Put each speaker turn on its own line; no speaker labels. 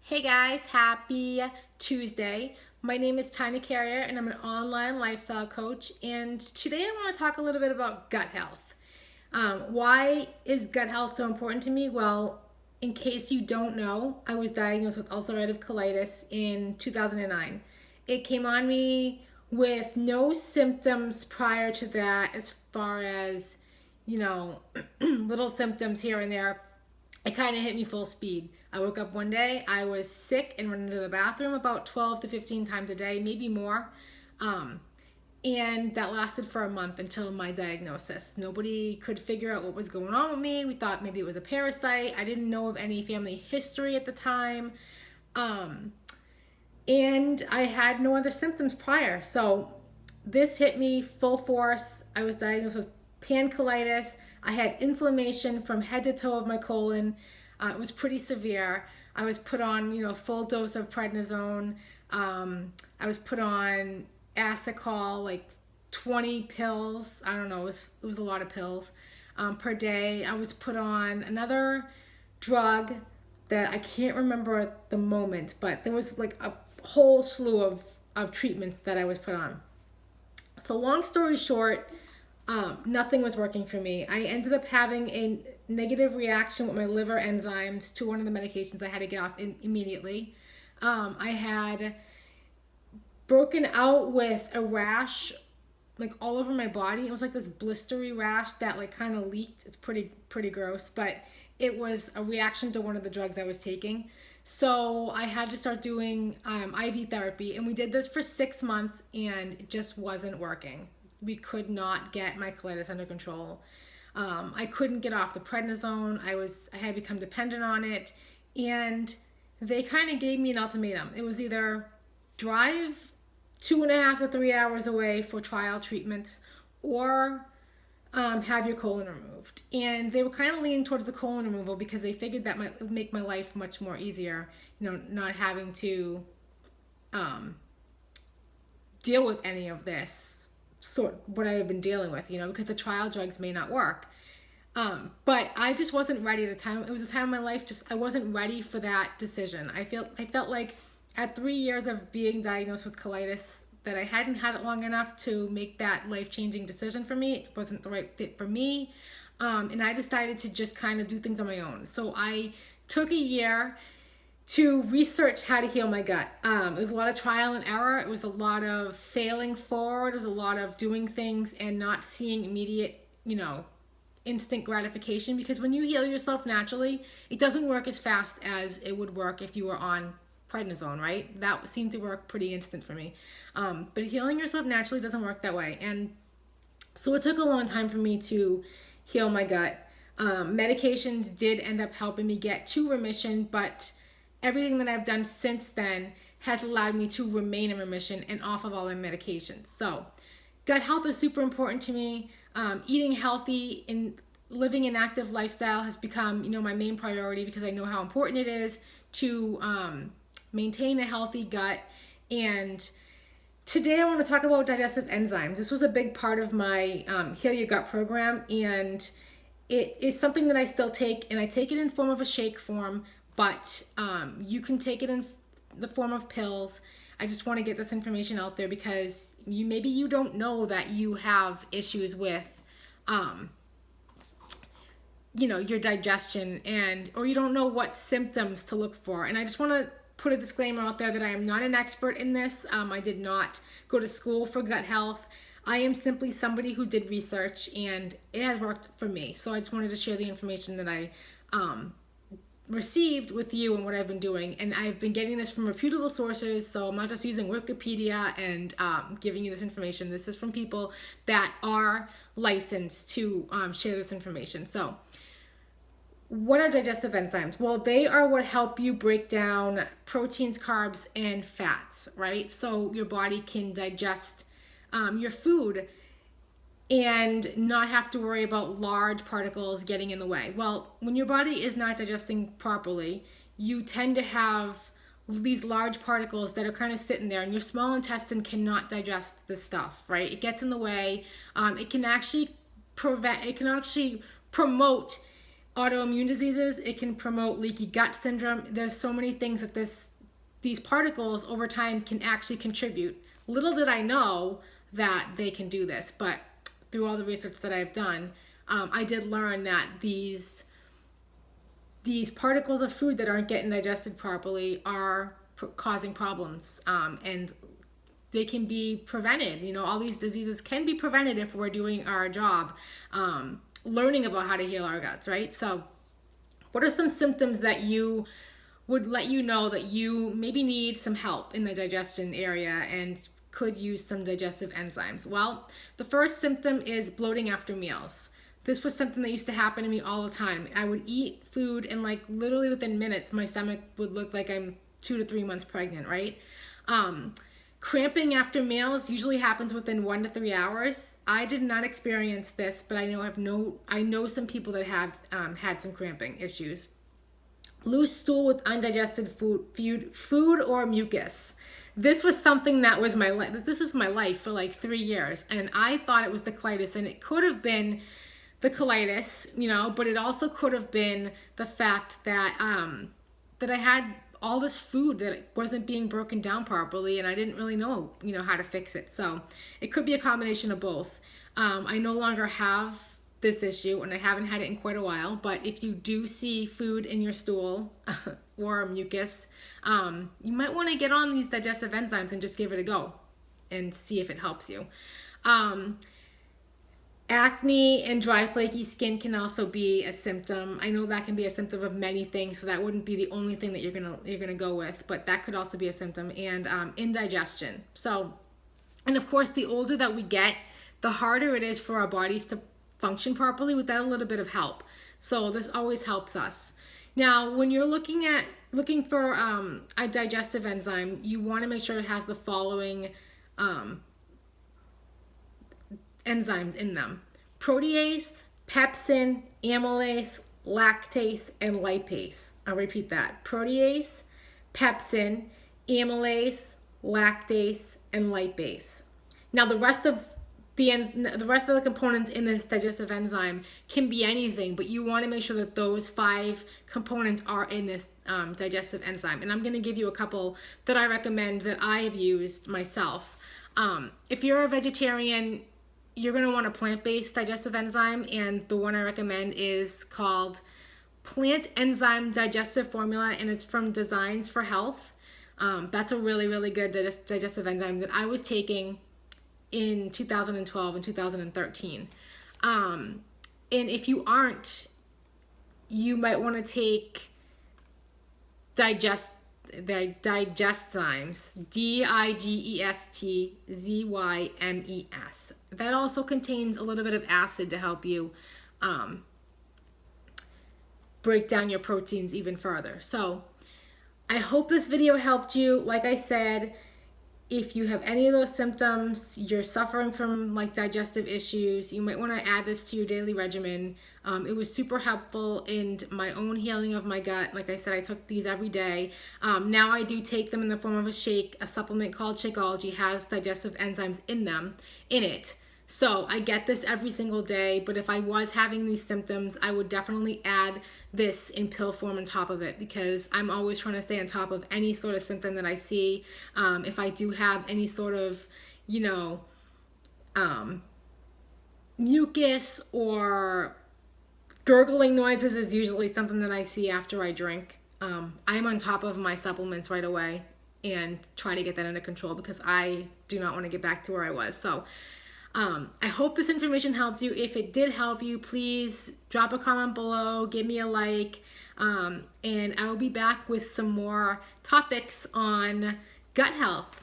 Hey guys, happy Tuesday. My name is Tarnya Carrier and I'm an online lifestyle coach. And today I want to talk a little bit about gut health. Why is gut health so important to me? Well, in case you don't know, I was diagnosed with ulcerative colitis in 2009. It came on me with no symptoms prior to that, as far as, little symptoms here and there. It kind of hit me full speed. I woke up one day, I was sick and went into the bathroom about 12 to 15 times a day, maybe more. Um, and that lasted for a month until my diagnosis. Nobody could figure out what was going on with me. We thought maybe it was a parasite. I didn't know of any family history at the time. Um, and I had no other symptoms prior. So this hit me full force. I was diagnosed with pancolitis. I had inflammation from head to toe of my colon. It was pretty severe. I was put on, full dose of prednisone. I was put on Asacol, like 20 pills. I don't know, it was a lot of pills per day. I was put on another drug that I can't remember at the moment, but there was like a whole slew of treatments that I was put on. So long story short, nothing was working for me. I ended up having a negative reaction with my liver enzymes to one of the medications I had to get off immediately. I had broken out with a rash like all over my body. It was like this blistery rash that like kind of leaked. It's pretty gross, but it was a reaction to one of the drugs I was taking. So I had to start doing IV therapy, and we did this for 6 months, and it just wasn't working. We could not get my colitis under control. I couldn't get off the prednisone. I had become dependent on it, and they kind of gave me an ultimatum. It was either drive 2.5 to 3 hours away for trial treatments, or have your colon removed. And they were kind of leaning towards the colon removal because they figured that might make my life much more easier, not having to deal with any of this what I've been dealing with, because the trial drugs may not work. But I just wasn't ready at the time. It was a time in my life, I wasn't ready for that decision. I felt like at 3 years of being diagnosed with colitis that I hadn't had it long enough to make that life-changing decision for me. It wasn't the right fit for me. And I decided to just kind of do things on my own. So I took a year to research how to heal my gut. It was a lot of trial and error. It was a lot of failing forward. It was a lot of doing things and not seeing immediate, instant gratification. Because when you heal yourself naturally, it doesn't work as fast as it would work if you were on prednisone, right? That seemed to work pretty instant for me. But healing yourself naturally doesn't work that way. And so it took a long time for me to heal my gut. Medications did end up helping me get to remission, but everything that I've done since then has allowed me to remain in remission and off of all my medications. So gut health is super important to me. Eating healthy and living an active lifestyle has become, my main priority because I know how important it is to maintain a healthy gut. And today I want to talk about digestive enzymes. This was a big part of my Heal Your Gut program, and it is something that I still take, and I take it in form of a shake form, but you can take it in the form of pills. I just want to get this information out there because maybe you don't know that you have issues with your digestion, or you don't know what symptoms to look for. And I just want to put a disclaimer out there that I am not an expert in this. I did not go to school for gut health. I am simply somebody who did research, and it has worked for me. So I just wanted to share the information that I received with you and what I've been doing. And I've been getting this from reputable sources, so I'm not just using Wikipedia and giving you this information. This is from people that are licensed to share this information. So what are digestive enzymes? Well, they are what help you break down proteins, carbs, and fats, right? So your body can digest your food and not have to worry about large particles getting in the way. Well, when your body is not digesting properly, you tend to have these large particles that are kind of sitting there, and your small intestine cannot digest this stuff, right? It gets in the way. It can actually promote autoimmune diseases. It can promote leaky gut syndrome. There's so many things that these particles over time can actually contribute. Little did I know that they can do this, but through all the research that I've done, I did learn that these particles of food that aren't getting digested properly are causing problems, and they can be prevented. You know, all these diseases can be prevented if we're doing our job, learning about how to heal our guts, right? So what are some symptoms that you would let you know that you maybe need some help in the digestion area and could use some digestive enzymes? Well, the first symptom is bloating after meals. This was something that used to happen to me all the time. I would eat food and like literally within minutes, my stomach would look like I'm 2 to 3 months pregnant, right? Cramping after meals usually happens within 1 to 3 hours. I did not experience this, but I know some people that have had some cramping issues. Loose stool with undigested food or mucus. This was something that was my life. This was my life for like 3 years, and I thought it was the colitis, and it could have been the colitis, you know, but it also could have been the fact that that I had all this food that wasn't being broken down properly, and I didn't really know, you know, how to fix it. So it could be a combination of both. I no longer have this issue, and I haven't had it in quite a while, but if you do see food in your stool or mucus, you might want to get on these digestive enzymes and just give it a go and see if it helps you. Acne and dry flaky skin can also be a symptom. I know that can be a symptom of many things, so that wouldn't be the only thing that you're gonna go with, but that could also be a symptom. And indigestion. So, and of course, the older that we get, the harder it is for our bodies to function properly without a little bit of help. So this always helps us. Now, when you're looking for a digestive enzyme, you want to make sure it has the following enzymes in them: protease, pepsin, amylase, lactase, and lipase. I'll repeat that: protease, pepsin, amylase, lactase, and lipase. Now the rest of the components in this digestive enzyme can be anything, but you want to make sure that those 5 components are in this digestive enzyme. And I'm going to give you a couple that I recommend that I have used myself. If you're a vegetarian, you're going to want a plant-based digestive enzyme, and the one I recommend is called Plant Enzyme Digestive Formula, and it's from Designs for Health. That's a really, really good digestive enzyme that I was taking in 2012 and 2013. And if you aren't, you might want to take Digeszymes, Digestzymes. That also contains a little bit of acid to help you break down your proteins even further. So I hope this video helped you. Like I said, if you have any of those symptoms, you're suffering from like digestive issues, you might want to add this to your daily regimen. It was super helpful in my own healing of my gut. Like I said, I took these every day. Now I do take them in the form of a shake. A supplement called Shakeology has digestive enzymes in it. So I get this every single day, but if I was having these symptoms, I would definitely add this in pill form on top of it, because I'm always trying to stay on top of any sort of symptom that I see. If I do have any sort of, mucus or gurgling noises is usually something that I see after I drink. I'm on top of my supplements right away and try to get that under control, because I do not want to get back to where I was. So I hope this information helped you. If it did help you, please drop a comment below, give me a like, and I will be back with some more topics on gut health.